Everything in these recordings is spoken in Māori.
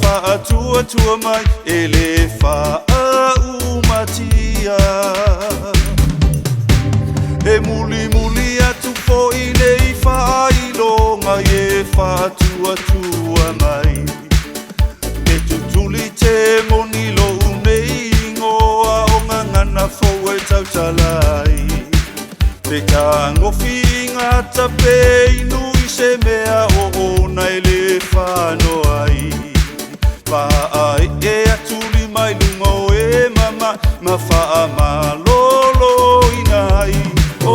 faatua mai ele faaaumatia e muli atu fo inei faailonga e faatua mai e tutuli te monilo unei ingoa o ngangana fo e tautalai te kangofi ngata pe inu se mea o na ele whano ai Paai e atuli mai lungo e mama Ma wha ma lolo inai O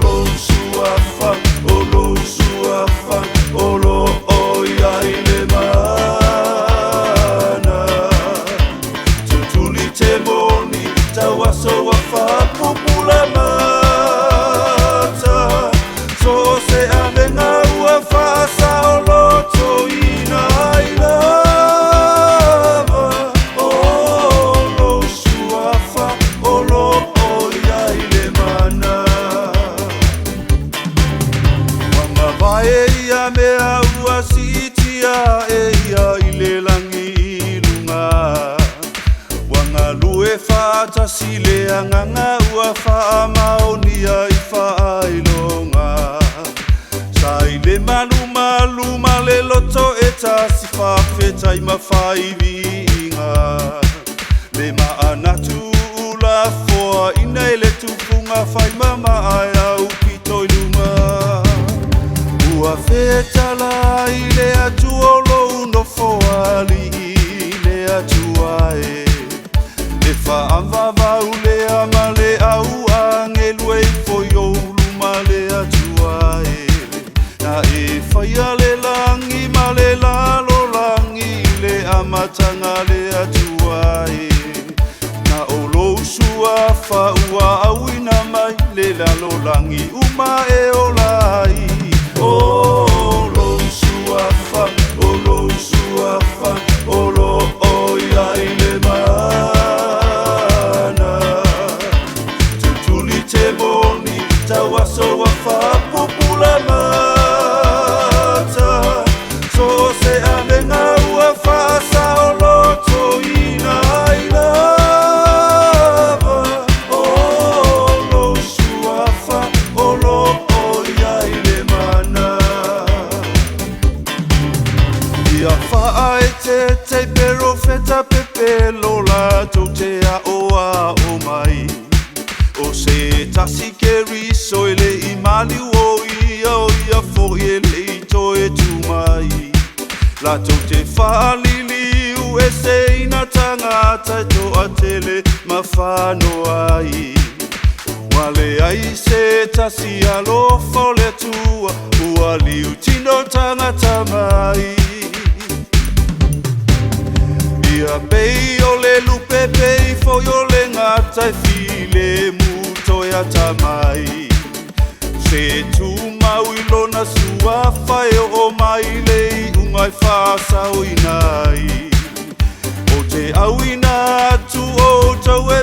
lo suafa, o lo suafa O lo oia ile mana Tutuli te moni, tawaso wa wha pupula mata So se amenga ua whaasa o loto ina ilava O lo suafa o lo oia ile mana Wanga vae ia mea ua sitia e ia ile langi ilunga Wanga lue whaata sile anganga ua wha maonia i wha ilonga Sai malu male loto e tasi whawhetai mawhai inga Le maanatu ula foa ina ele tupunga whai mama ai au pitoi luma Ua whetala i le atu o lo uno foa li i le atu ae Le whaamvava ule amale au angelue i foio luma le atu ae Na e whaia le langi ma le lalo langi le amatanga le atua e Na o lo suafa ua awina mai le lalo langi uma e o lai O lo suafa, o lo suafa, o lo oia i le mana Tutuli te boni, tawaso wa wha popula mai So se amenga ua whaasa o loto ina ilava O lo suafa o lo oia ile mana Ia faaetete pero feta pepe lola to te aoaoga mai O se tasi Keriso ele i mali o ia fo ele i toe tumai La to te whaalili u e se ina tangata to atele ma whano ai Wale ai se tasi alofa le tua Ua liu tino tangata mai Ia pei o le lupe pei fo yo le ngata e file muto ya tamai Se tu mau ilona suafa e o mai lei ungai whaasa o inai O te au ina atu o tau e